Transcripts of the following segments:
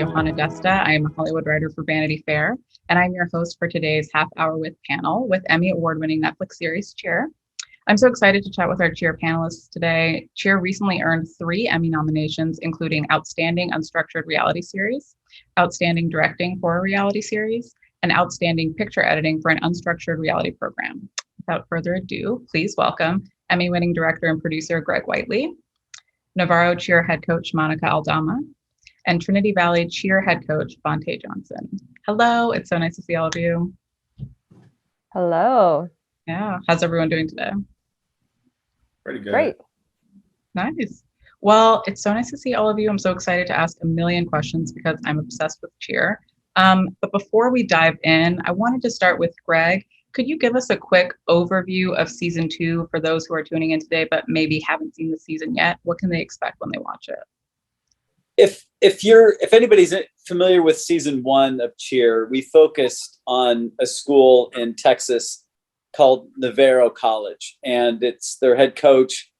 Yohana Desta. I am a Hollywood writer for Vanity Fair, and I'm your host for today's Half Hour with panel with Emmy award-winning Netflix series Cheer. I'm so excited to chat with our Cheer panelists today. Cheer recently earned 3 Emmy nominations, including Outstanding Unstructured Reality Series, Outstanding Directing for a Reality Series, and Outstanding Picture Editing for an Unstructured Reality Program. Without further ado, please welcome Emmy-winning director and producer Greg Whiteley, Navarro Cheer head coach Monica Aldama, and Trinity Valley Cheer head coach Vontae Johnson. Hello, it's so nice to see all of you. Hello. Yeah, how's everyone doing today? Pretty good. Great. Nice. Well, it's so nice to see all of you. I'm so excited to ask a million questions because I'm obsessed with Cheer. But before we dive in, I wanted to start with Greg. Could you give us a quick overview of season 2 for those who are tuning in today but maybe haven't seen the season yet? What can they expect when they watch it? If anybody's familiar with season 1 of Cheer, we focused on a school in Texas called Navarro College, and it's their head coach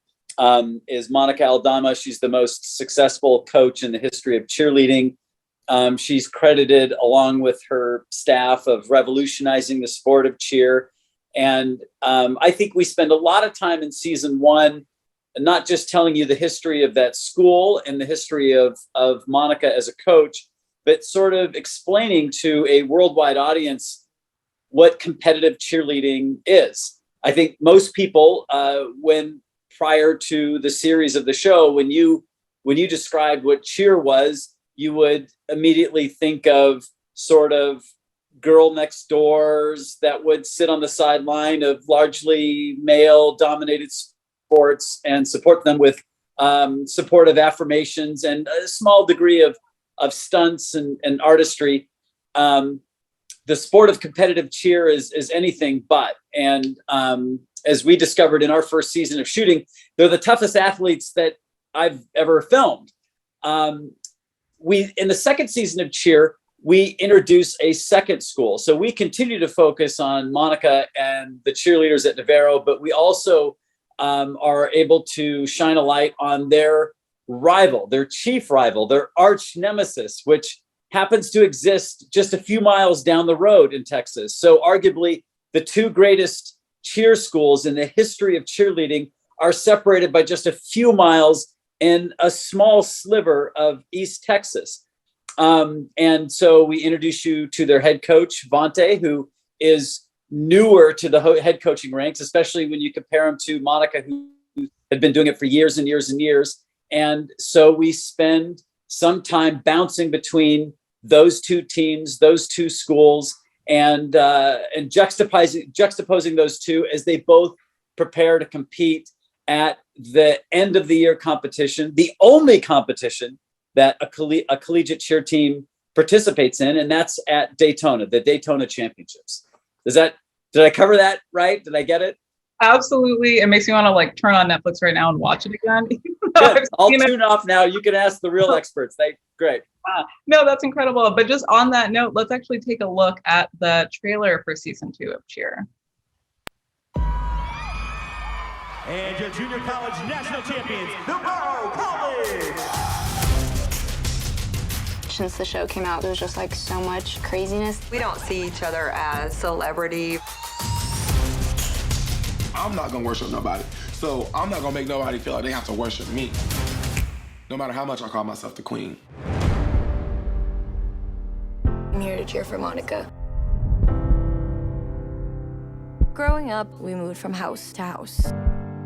is Monica Aldama. She's the most successful coach in the history of cheerleading. She's credited, along with her staff, of revolutionizing the sport of cheer. And I think we spend a lot of time in season 1, not just telling you the history of that school and the history of Monica as a coach, but sort of explaining to a worldwide audience what competitive cheerleading is. I think most people, when prior to the series of the show, when you described what cheer was, you would immediately think of sort of girl next doors that would sit on the sideline of largely male-dominated sports and support them with supportive affirmations and a small degree of stunts and artistry. The sport of competitive cheer is anything but. And as we discovered in our first season of shooting, they're the toughest athletes that I've ever filmed. In the second season of Cheer, we introduce a second school. So we continue to focus on Monica and the cheerleaders at Navarro, but we also are able to shine a light on their rival, their chief rival, their arch nemesis, which happens to exist just a few miles down the road in Texas. So arguably the 2 greatest cheer schools in the history of cheerleading are separated by just a few miles in a small sliver of East Texas. And so we introduce you to their head coach, Vontae, who is newer to the head coaching ranks, especially when you compare him to Monica, who had been doing it for years and years and years. And so we spend some time bouncing between those 2 teams, those 2 schools, and juxtaposing those 2 as they both prepare to compete at the end of the year competition, the only competition that a collegiate cheer team participates in, and that's at Daytona, the Daytona Championships. Did I cover that right? Did I get it? Absolutely. It makes me want to turn on Netflix right now and watch it again. I'll tune off now. You can ask the real experts. Great. No, that's incredible. But just on that note, let's actually take a look at the trailer for season 2 of Cheer. And your junior college national champions, Navarro College! Since the show came out, there was just so much craziness. We don't see each other as celebrity. I'm not gonna worship nobody. So I'm not gonna make nobody feel like they have to worship me. No matter how much I call myself the queen. I'm here to cheer for Monica. Growing up, we moved from house to house.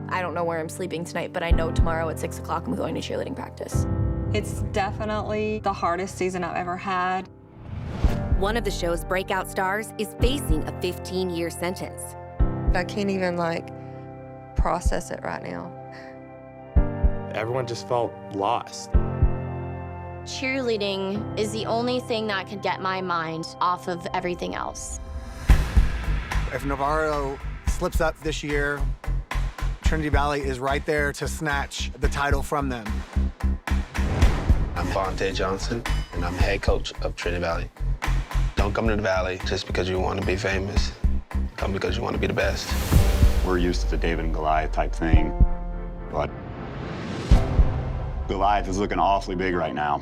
I don't know where I'm sleeping tonight, but I know tomorrow at 6 o'clock I'm going to cheerleading practice. It's definitely the hardest season I've ever had. One of the show's breakout stars is facing a 15-year sentence. I can't even process it right now. Everyone just felt lost. Cheerleading is the only thing that can get my mind off of everything else. If Navarro slips up this year, Trinity Valley is right there to snatch the title from them. I'm Vanity Johnson, and I'm head coach of Trinity Valley. Don't come to the Valley just because you want to be famous. Come because you want to be the best. We're used to the David and Goliath type thing, but Goliath is looking awfully big right now.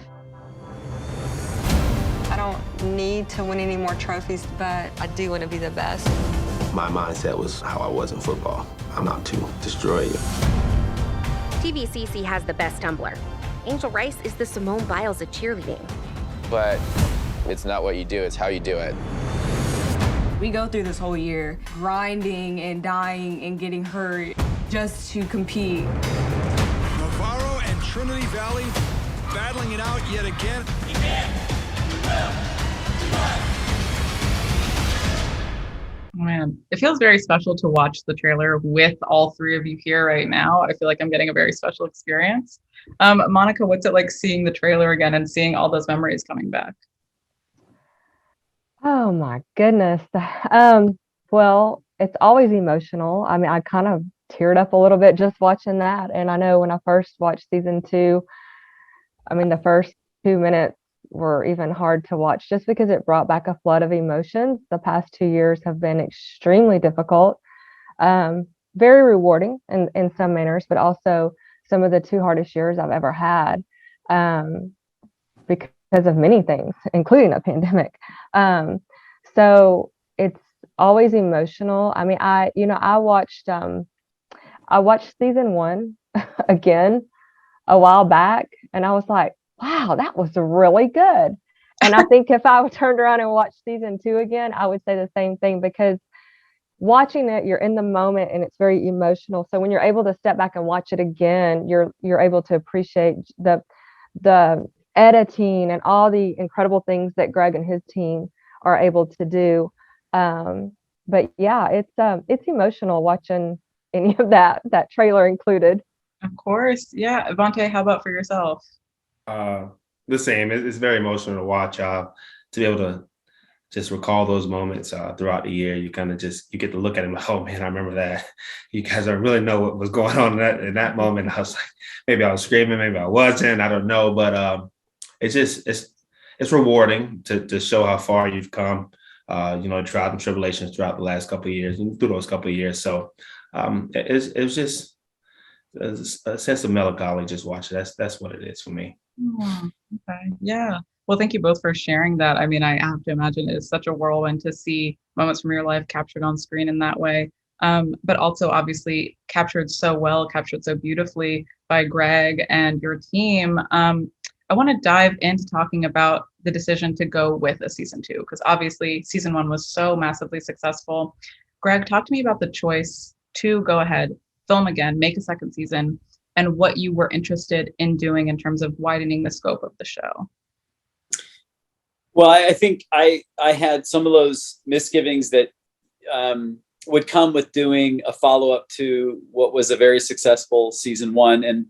need to win any more trophies, but I do want to be the best. My mindset was how I was in football. I'm out to destroy you. TVCC has the best tumbler. Angel Rice is the Simone Biles of cheerleading. But it's not what you do, it's how you do it. We go through this whole year grinding and dying and getting hurt just to compete. Navarro and Trinity Valley battling it out yet again. Man, it feels very special to watch the trailer with all three of you here right now. I feel like I'm getting a very special experience. Monica, what's it like seeing the trailer again and seeing all those memories coming back? Oh my goodness. Well, it's always emotional. I mean, I kind of teared up a little bit just watching that. And I know when I first watched season 2, I mean, the first 2 minutes were even hard to watch just because it brought back a flood of emotions. The past 2 years have been extremely difficult, very rewarding in some manners, but also some of the 2 hardest years I've ever had because of many things, including a pandemic. So it's always emotional. I mean, I watched season 1 again a while back, and I was like, wow, that was really good. And I think if I turned around and watched season 2 again, I would say the same thing, because watching it, you're in the moment and it's very emotional. So when you're able to step back and watch it again, you're able to appreciate the editing and all the incredible things that Greg and his team are able to do. But yeah, it's emotional watching any of that trailer included. Of course. Yeah. Vontae, how about for yourself? The same. It's very emotional to watch. To be able to just recall those moments throughout the year, you kind of you get to look at them. Oh man, I remember that. You guys don't really know what was going on in that moment. I was like, maybe I was screaming, maybe I wasn't. I don't know, but it's rewarding to show how far you've come. Trials and tribulations throughout the last couple of years and through those couple of years. So it was just a sense of melancholy just watching. That's what it is for me. Oh, okay. Yeah. Well, thank you both for sharing that. I mean, I have to imagine it is such a whirlwind to see moments from your life captured on screen in that way. But also obviously captured so well, captured so beautifully by Greg and your team. I want to dive into talking about the decision to go with a season 2, because obviously season 1 was so massively successful. Greg, talk to me about the choice to go ahead, film again, make a second season, and what you were interested in doing in terms of widening the scope of the show. Well, I think I had some of those misgivings that would come with doing a follow-up to what was a very successful season 1. And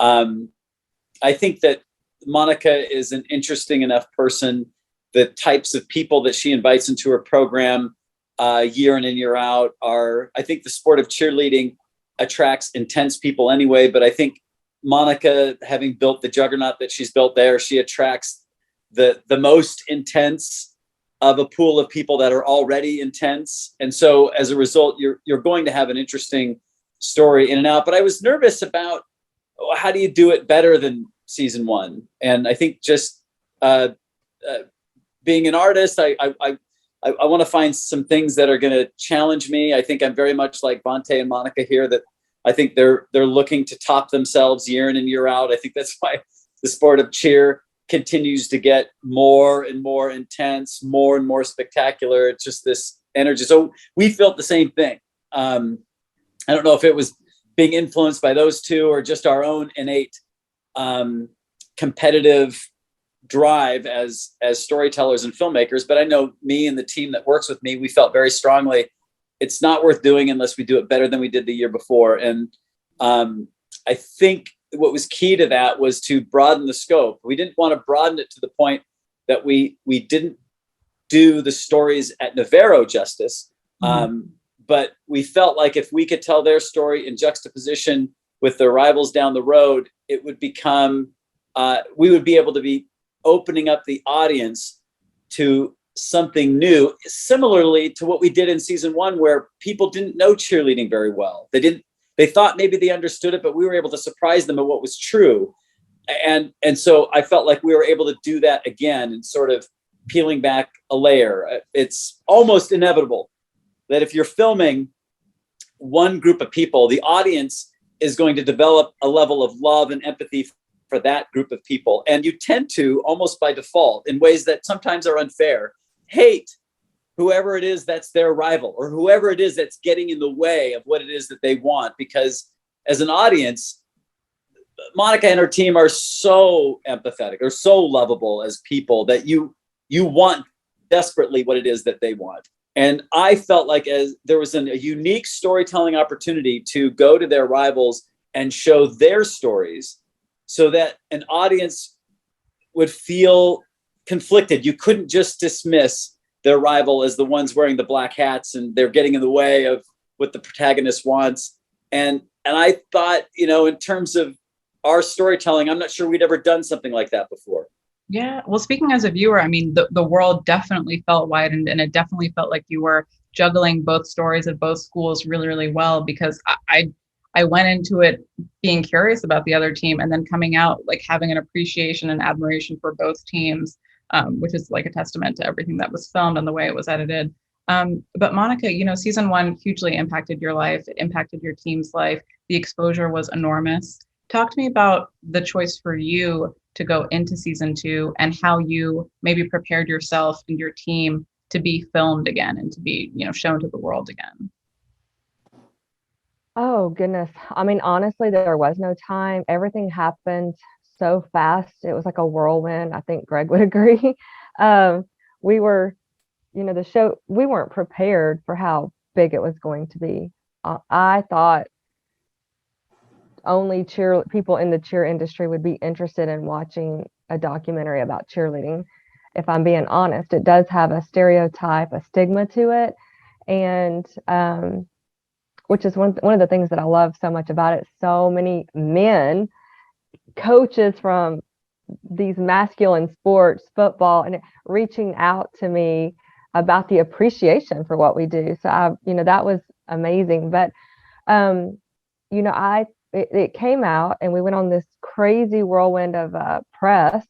I think that Monica is an interesting enough person. The types of people that she invites into her program year in and year out I think the sport of cheerleading attracts intense people anyway, but I think Monica, having built the juggernaut that she's built there, she attracts the most intense of a pool of people that are already intense. And so as a result, you're going to have an interesting story in and out. But I was nervous about how do you do it better than season 1? And I think just being an artist, I want to find some things that are going to challenge me. I think I'm very much like Vontae and Monica here, that I think they're looking to top themselves year in and year out. I think that's why the sport of cheer continues to get more and more intense, more and more spectacular. It's just this energy. So we felt the same thing. I don't know if it was being influenced by those two or just our own innate competitive drive as storytellers and filmmakers, but I know me and the team that works with me, we felt very strongly it's not worth doing unless we do it better than we did the year before. And I think what was key to that was to broaden the scope. We didn't want to broaden it to the point that we didn't do the stories at Navarro justice, but we felt like if we could tell their story in juxtaposition with their rivals down the road, it would become we would be able to be opening up the audience to something new, similarly to what we did in season 1, where people didn't know cheerleading very well. They thought maybe they understood it, but we were able to surprise them at what was true. And so I felt like we were able to do that again and sort of peeling back a layer. It's almost inevitable that if you're filming one group of people, the audience is going to develop a level of love and empathy for that group of people. And you tend to, almost by default, in ways that sometimes are unfair, hate whoever it is that's their rival, or whoever it is that's getting in the way of what it is that they want. Because as an audience, Monica and her team are so empathetic, or so lovable as people, that you want desperately what it is that they want. And I felt like as there was a unique storytelling opportunity to go to their rivals and show their stories so that an audience would feel conflicted. You couldn't just dismiss their rival as the ones wearing the black hats and they're getting in the way of what the protagonist wants. And I thought, in terms of our storytelling, I'm not sure we'd ever done something like that before. Yeah. Well, speaking as a viewer, I mean, the world definitely felt widened, and it definitely felt like you were juggling both stories of both schools really, really well, because I went into it being curious about the other team, and then coming out like having an appreciation and admiration for both teams, which is like a testament to everything that was filmed and the way it was edited. But Monica, season 1 hugely impacted your life. It impacted your team's life. The exposure was enormous. Talk to me about the choice for you to go into season 2 and how you maybe prepared yourself and your team to be filmed again and to be, shown to the world again. Oh, goodness. I mean, honestly, there was no time. Everything happened so fast. It was like a whirlwind. I think Greg would agree. We were, the show, we weren't prepared for how big it was going to be. I thought only people in the cheer industry would be interested in watching a documentary about cheerleading. If I'm being honest, it does have a stereotype, a stigma to it. And, which is one of the things that I love so much about it. So many men, coaches from these masculine sports, football, and reaching out to me about the appreciation for what we do. So that was amazing. But, it came out and we went on this crazy whirlwind of press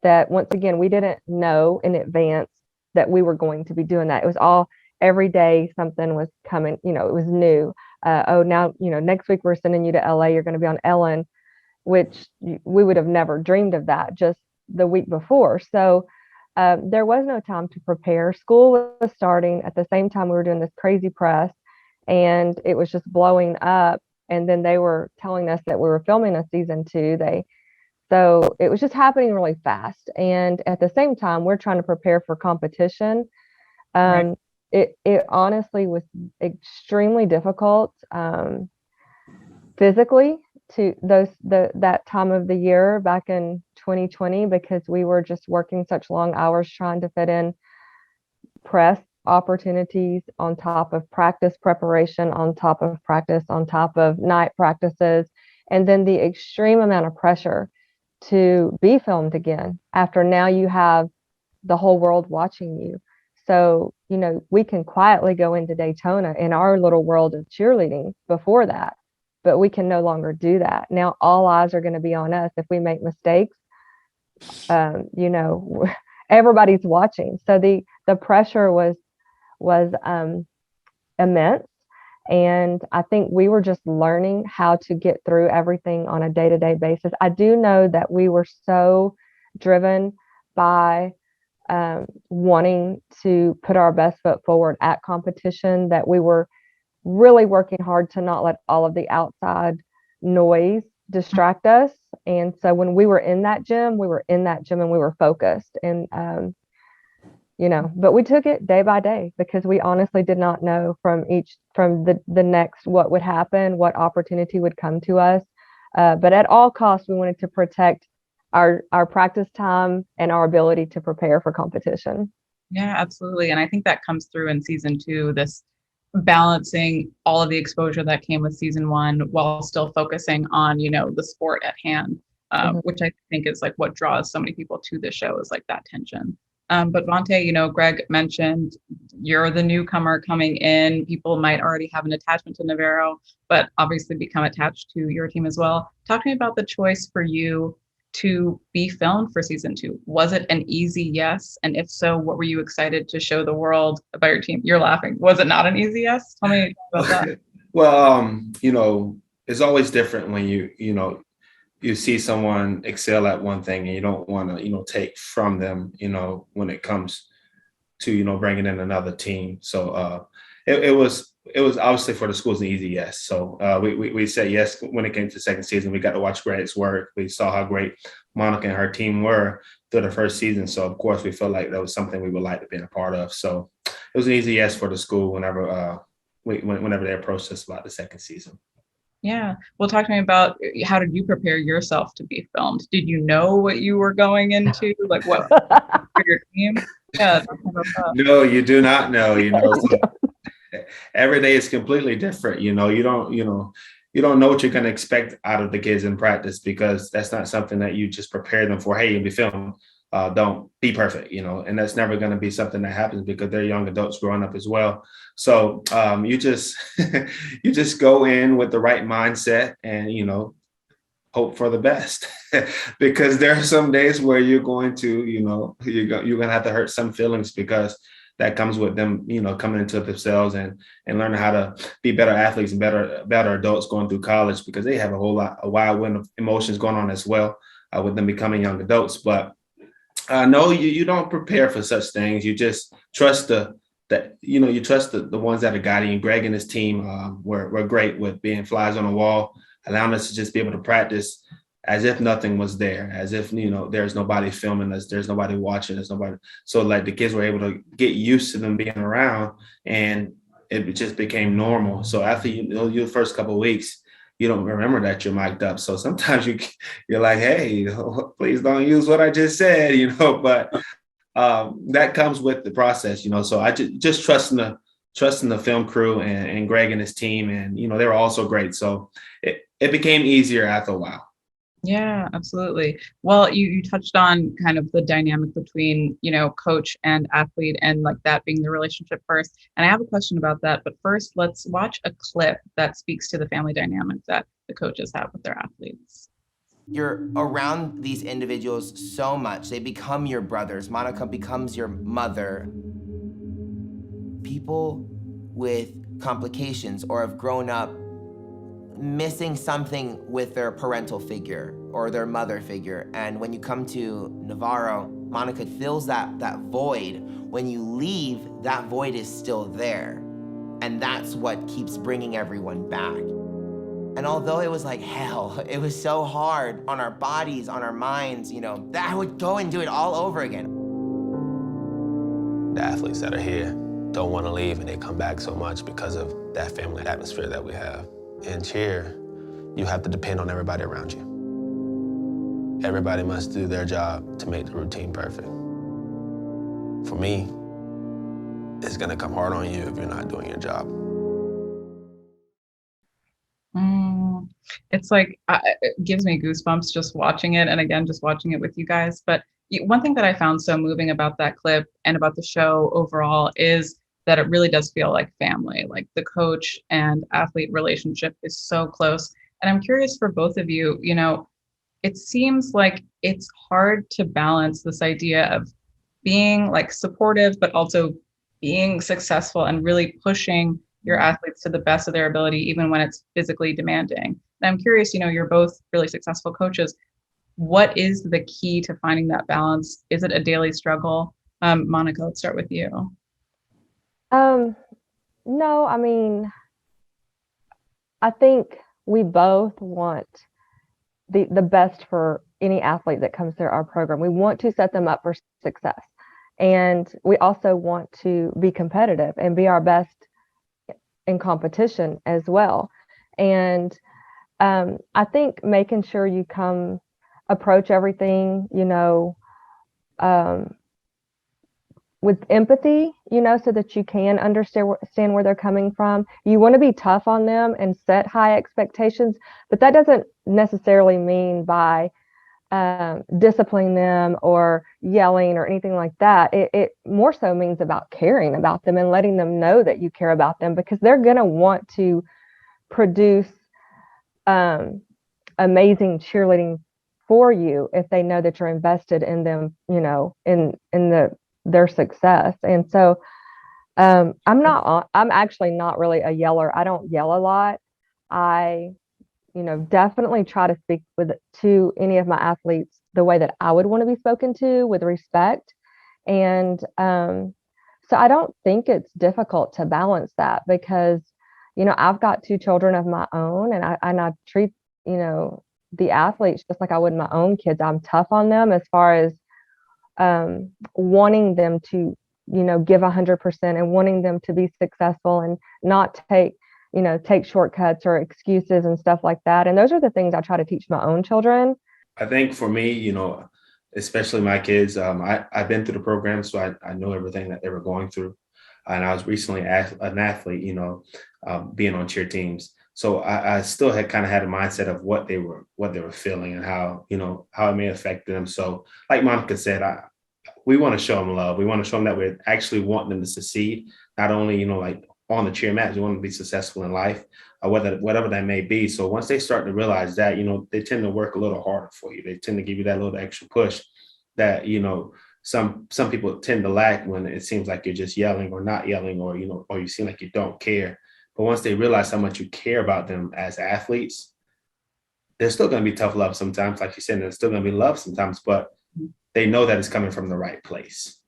that, once again, we didn't know in advance that we were going to be doing that. It was all every day something was coming, it was new. Now, next week we're sending you to LA, you're going to be on Ellen, which we would have never dreamed of that just the week before. So there was no time to prepare. School was starting at the same time we were doing this crazy press, and it was just blowing up. And then they were telling us that we were filming a season 2. So it was just happening really fast. And at the same time, we're trying to prepare for competition. Right. It honestly was extremely difficult physically that time of the year back in 2020, because we were just working such long hours trying to fit in press opportunities on top of practice preparation, on top of practice, on top of night practices, and then the extreme amount of pressure to be filmed again after now you have the whole world watching you. So, we can quietly go into Daytona in our little world of cheerleading before that, but we can no longer do that. Now all eyes are going to be on us. If we make mistakes, everybody's watching. So the pressure was immense. And I think we were just learning how to get through everything on a day-to-day basis. I do know that we were so driven by wanting to put our best foot forward at competition that we were really working hard to not let all of the outside noise distract us. And so when we were in that gym, and we were focused. And but we took it day by day, because we honestly did not know from the next what would happen, what opportunity would come to us. But at all costs, we wanted to protect our practice time and our ability to prepare for competition. Yeah, absolutely. And I think that comes through in season 2, this balancing all of the exposure that came with season 1 while still focusing on, the sport at hand, which I think is like what draws so many people to the show, is like that tension. But Vontae, Greg mentioned you're the newcomer coming in. People might already have an attachment to Navarro, but obviously become attached to your team as well. Talk to me about the choice for you to be filmed for season 2? Was it an easy yes? And if so, what were you excited to show the world about your team? You're laughing. Was it not an easy yes? Tell me about that. Well, it's always different when you see someone excel at one thing and you don't want to, take from them, when it comes to, bringing in another team. So it was obviously for the schools an easy yes. So we said yes when it came to the second season. We got to watch Granite's work. We saw how great Monica and her team were through the first season. So of course we felt like that was something we would like to be a part of. So it was an easy yes for the school whenever they approached us about the second season. Yeah. Well, talk to me about how did you prepare yourself to be filmed? Did you know what you were going into? Like what for your team? Yeah. Talk about that. No, you do not know, So every day is completely different. You don't know what you're going to expect out of the kids in practice, because that's not something that you just prepare them for. Hey, you'll be filmed. Don't be perfect, and that's never going to be something that happens because they're young adults growing up as well. So you just you just go in with the right mindset and hope for the best, because there are some days where you're going to you're going to have to hurt some feelings, because that comes with them coming into themselves and learning how to be better athletes and better adults going through college, because they have a wild wind of emotions going on as well with them becoming young adults. But no, you don't prepare for such things. You just trust the ones that are guiding you. Greg and his team were great with being flies on the wall, allowing us to just be able to practice as if nothing was there, as if there's nobody filming us, there's nobody watching, there's nobody. So like the kids were able to get used to them being around, and it just became normal. So after your first couple of weeks, you don't remember that you're mic'd up. So sometimes you're like, hey, please don't use what I just said, but that comes with the process, So I just trusting the film crew and Greg and his team, and, they were also great. So it became easier after a while. Yeah, absolutely. Well, you touched on kind of the dynamic between, coach and athlete, and like that being the relationship first. And I have a question about that. But first, let's watch a clip that speaks to the family dynamic that the coaches have with their athletes. You're around these individuals so much. They become your brothers. Monica becomes your mother. People with complications or have grown up missing something with their parental figure or their mother figure. And when you come to Navarro, Monica fills that void. When you leave, that void is still there. And that's what keeps bringing everyone back. And although it was like hell, it was so hard on our bodies, on our minds, that I would go and do it all over again. The athletes that are here don't want to leave, and they come back so much because of that family atmosphere that we have. In cheer, you have to depend on everybody around you. Everybody must do their job to make the routine perfect. For me, it's gonna come hard on you if you're not doing your job. It's like, it gives me goosebumps just watching it, and again, just watching it with you guys. But one thing that I found so moving about that clip and about the show overall is that it really does feel like family. Like the coach and athlete relationship is so close. And I'm curious for both of you, it seems like it's hard to balance this idea of being like supportive, but also being successful and really pushing your athletes to the best of their ability, even when it's physically demanding. And I'm curious, you're both really successful coaches. What is the key to finding that balance? Is it a daily struggle? Monica, let's start with you. No, I mean, I think we both want the best for any athlete that comes through our program. We want to set them up for success. And we also want to be competitive and be our best in competition as well. And I think making sure you approach everything, with empathy, so that you can understand where they're coming from. You want to be tough on them and set high expectations, but that doesn't necessarily mean by disciplining them or yelling or anything like that. It more so means about caring about them and letting them know that you care about them, because they're going to want to produce amazing cheerleading for you if they know that you're invested in them, you know, in their success. And so I'm actually not really a yeller. I don't yell a lot. I, you know, definitely try to speak to any of my athletes the way that I would want to be spoken to, with respect. And so I don't think it's difficult to balance that, because, you know, I've got 2 children of my own, and I treat, you know, the athletes just like I would my own kids. I'm tough on them as far as wanting them to, you know, give 100% and wanting them to be successful and not take shortcuts or excuses and stuff like that. And those are the things I try to teach my own children. I think for me, you know, especially my kids, I've been through the program, so I know everything that they were going through. And I was recently an athlete, you know, being on cheer teams. So I still had kind of had a mindset of what they were feeling and how, you know, how it may affect them. So like Monica said, we want to show them love. We want to show them that we actually want them to succeed, not only, you know, like on the cheer mat, we want them to be successful in life, whatever that may be. So once they start to realize that, you know, they tend to work a little harder for you. They tend to give you that little extra push that, you know, some people tend to lack when it seems like you're just yelling or not yelling, or, you know, or you seem like you don't care. But once they realize how much you care about them as athletes, there's still going to be tough love sometimes, like you said, there's still going to be love sometimes, but they know that it's coming from the right place.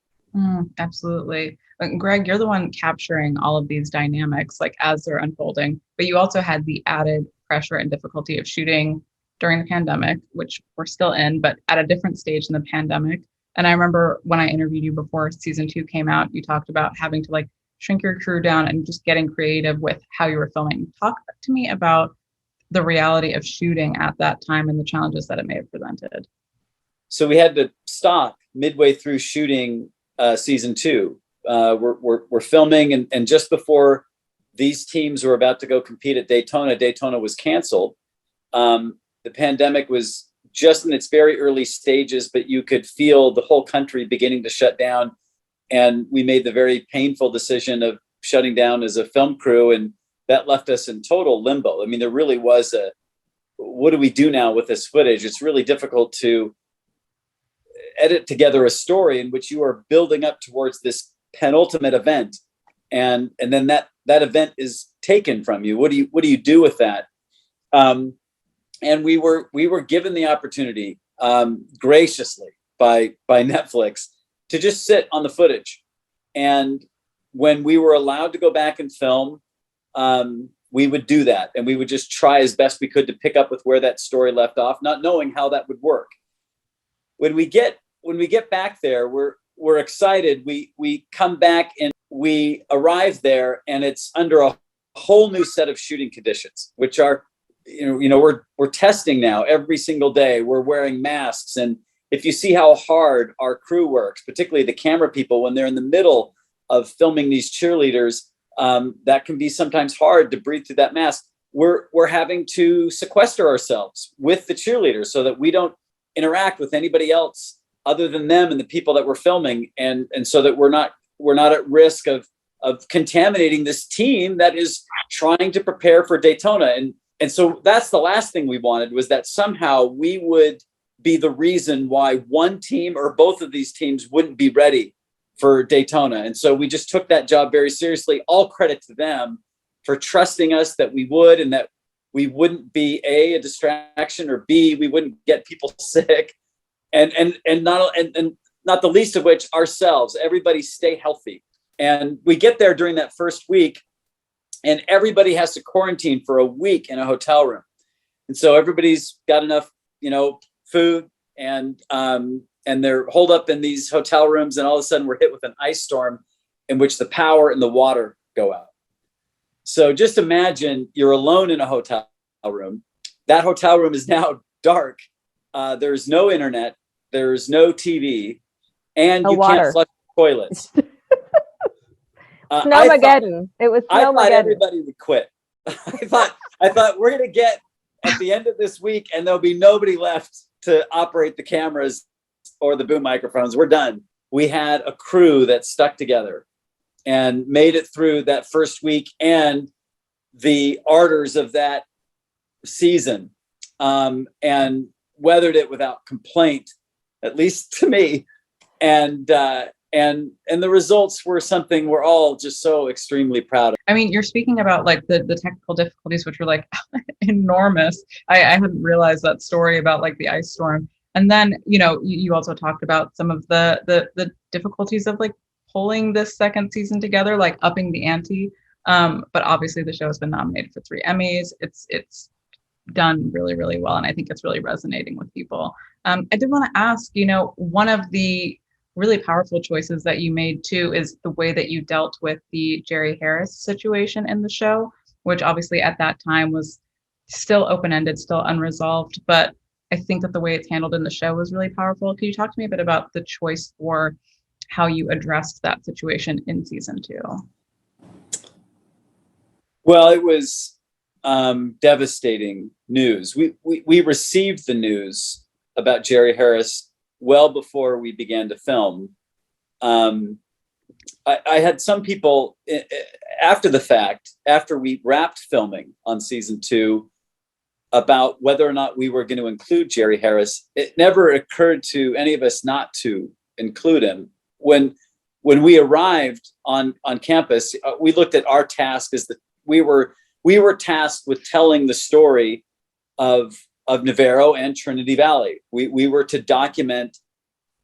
Absolutely. Greg, you're the one capturing all of these dynamics, like as they're unfolding, but you also had the added pressure and difficulty of shooting during the pandemic, which we're still in, but at a different stage in the pandemic. And I remember when I interviewed you before season 2 came out, you talked about having to like shrink your crew down and just getting creative with how you were filming. Talk to me about the reality of shooting at that time and the challenges that it may have presented. So we had to stop midway through shooting season 2. We're filming, and just before these teams were about to go compete at Daytona was canceled. The pandemic was just in its very early stages, but you could feel the whole country beginning to shut down. And we made the very painful decision of shutting down as a film crew. And that left us in total limbo. I mean, there really was what do we do now with this footage? It's really difficult to edit together a story in which you are building up towards this penultimate event. And then that event is taken from you. What do you do with that? And we were given the opportunity graciously by Netflix to just sit on the footage. And when we were allowed to go back and film, we would do that. And we would just try as best we could to pick up with where that story left off, not knowing how that would work. When we get back there, we're excited. We come back and we arrive there, and it's under a whole new set of shooting conditions, which are, we're testing now every single day. We're wearing masks. And if you see how hard our crew works, particularly the camera people, when they're in the middle of filming these cheerleaders, that can be sometimes hard to breathe through that mask. We're having to sequester ourselves with the cheerleaders so that we don't interact with anybody else other than them and the people that we're filming. And so that we're not at risk of contaminating this team that is trying to prepare for Daytona. And so that's the last thing we wanted, was that somehow we would be the reason why one team or both of these teams wouldn't be ready for Daytona. And so we just took that job very seriously. All credit to them for trusting us that we would, and that we wouldn't be a distraction, or B, we wouldn't get people sick. And not the least of which ourselves, everybody stay healthy. And we get there during that first week, and everybody has to quarantine for a week in a hotel room. And so everybody's got enough, food, and they're holed up in these hotel rooms. And all of a sudden we're hit with an ice storm in which the power and the water go out. So just imagine you're alone in a hotel room. That hotel room is now dark. There's no internet. There's no TV, and you can't flush toilets. Snowmageddon. It was Snowmageddon. I thought everybody would quit. I thought we're going to get at the end of this week, and there'll be nobody left to operate the cameras or the boom microphones. We're done. We had a crew that stuck together and made it through that first week and the ardors of that season. And weathered it without complaint, at least to me. And the results were something we're all just so extremely proud of. I mean, you're speaking about like the technical difficulties, which were like enormous. I hadn't realized that story about like the ice storm. And then, you also talked about some of the difficulties of like pulling this second season together, like upping the ante. But obviously the show has been nominated for 3 Emmys. It's done really, really well. And I think it's really resonating with people. I did want to ask, one of the really powerful choices that you made too is the way that you dealt with the Jerry Harris situation in the show, which obviously at that time was still open-ended, still unresolved. But I think that the way it's handled in the show was really powerful. Can you talk to me a bit about the choice for how you addressed that situation in season 2? Well, it was devastating news. We received the news about Jerry Harris well before we began to film. I had some people after the fact, after we wrapped filming on season 2, about whether or not we were going to include Jerry Harris. It never occurred to any of us not to include him. When we arrived on campus, we looked at our task as that we were tasked with telling the story of Navarro and Trinity Valley. We were to document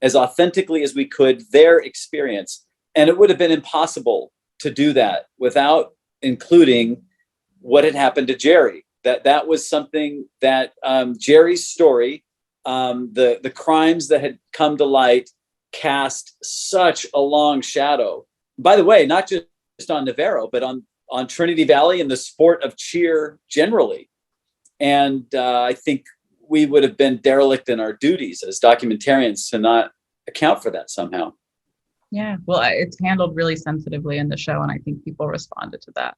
as authentically as we could their experience. And it would have been impossible to do that without including what had happened to Jerry. That was something that Jerry's story, the crimes that had come to light, cast such a long shadow. By the way, not just on Navarro, but on Trinity Valley and the sport of cheer generally. And I think we would have been derelict in our duties as documentarians to not account for that somehow. Yeah, well, it's handled really sensitively in the show, and I think people responded to that.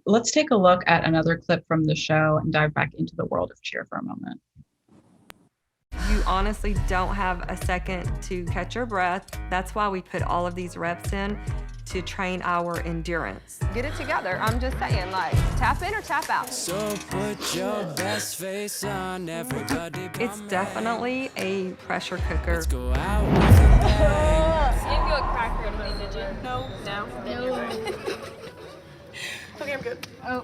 Let's take a look at another clip from the show and dive back into the world of cheer for a moment. You honestly don't have a second to catch your breath. That's why we put all of these reps in to train our endurance. Get it together. I'm just saying, like, tap in or tap out. So put your best face on, everybody. It's definitely a pressure cooker. Let's go out with a bang. You didn't go a cracker or anything, did you? No. Okay, I'm good. Oh.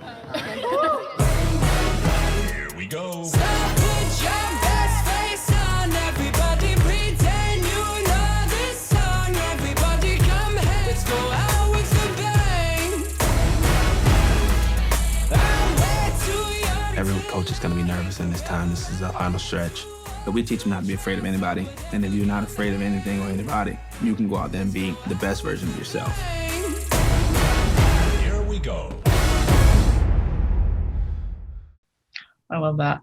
Here we go. So put your best face on, everybody. Pretend you know this song. Everybody come here. Let's go out with a bang. I'm way too young. Every coach is going to be nervous in this time. This is the final stretch. But we teach them not to be afraid of anybody. And if you're not afraid of anything or anybody, you can go out there and be the best version of yourself. Here we go. I love that.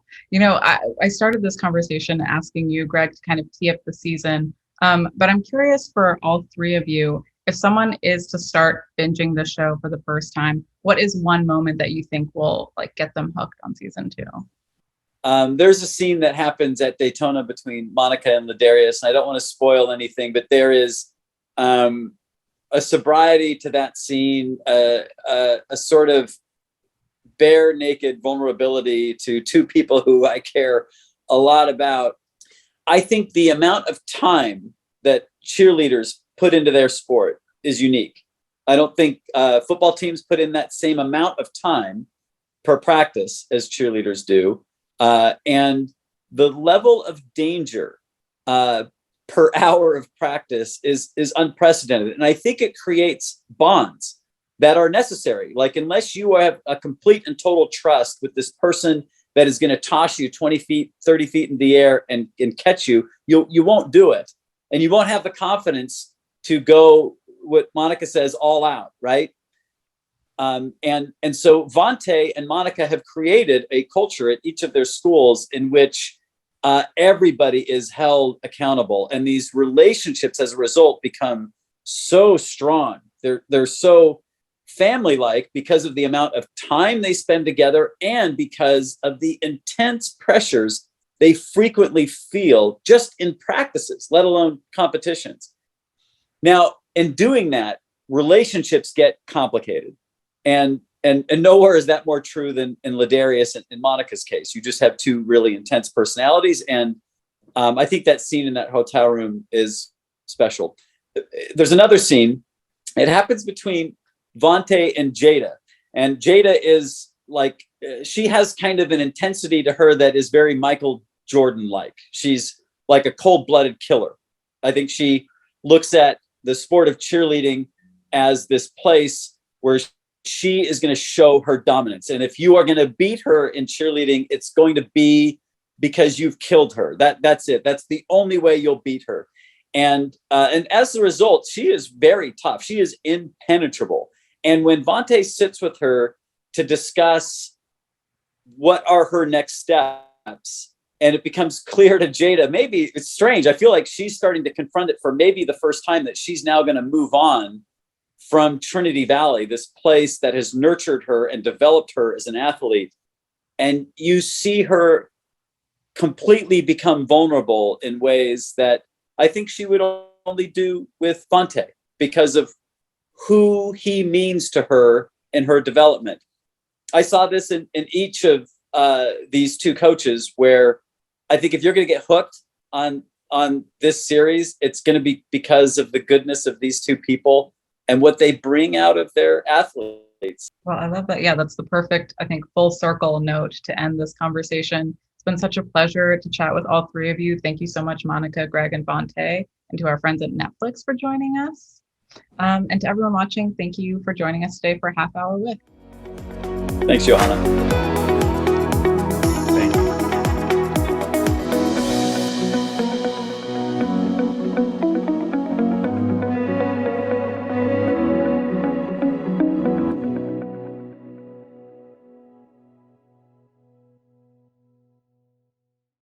I started this conversation asking you, Greg, to kind of tee up the season. But I'm curious for all 3 of you, if someone is to start binging the show for the first time, what is one moment that you think will like get them hooked on season 2? There's a scene that happens at Daytona between Monica and Ladarius, and I don't want to spoil anything, but there is a sobriety to that scene, a sort of bare naked vulnerability to 2 people who I care a lot about. I think the amount of time that cheerleaders put into their sport is unique. I don't think football teams put in that same amount of time per practice as cheerleaders do. And the level of danger per hour of practice is unprecedented. And I think it creates bonds that are necessary. Like, unless you have a complete and total trust with this person that is going to toss you 20 feet, 30 feet in the air and catch you, you won't do it. And you won't have the confidence to go, what Monica says, all out, right? And so Vontae and Monica have created a culture at each of their schools in which everybody is held accountable. And these relationships as a result become so strong. They're so family-like because of the amount of time they spend together and because of the intense pressures they frequently feel just in practices, let alone competitions. Now, in doing that, relationships get complicated. And And nowhere is that more true than in Ladarius and in Monica's case. You just have two really intense personalities. And I think that scene in that hotel room is special. There's another scene. It happens between Vontae and Jada. And Jada is like, she has kind of an intensity to her that is very Michael Jordan-like. She's like a cold-blooded killer. I think she looks at the sport of cheerleading as this place where she is going to show her dominance. And if you are going to beat her in cheerleading, it's going to be because you've killed her. That's it. That's the only way you'll beat her. And as a result, she is very tough. She is impenetrable. And when Vontae sits with her to discuss what are her next steps, and it becomes clear to Jada, maybe it's strange. I feel like she's starting to confront it for maybe the first time, that she's now going to move on from Trinity Valley, this place that has nurtured her and developed her as an athlete. And you see her completely become vulnerable in ways that I think she would only do with Vontae, because of who he means to her in her development. I saw this in each of these two coaches, where I think if you're going to get hooked on this series, it's going to be because of the goodness of these two people and what they bring out of their athletes. Well, I love that. Yeah, that's the perfect, I think, full circle note to end this conversation. It's been such a pleasure to chat with all three of you. Thank you so much, Monica, Greg, and Vontae, and to our friends at Netflix for joining us. And to everyone watching, thank you for joining us today for Half Hour With. Thanks, Yohana.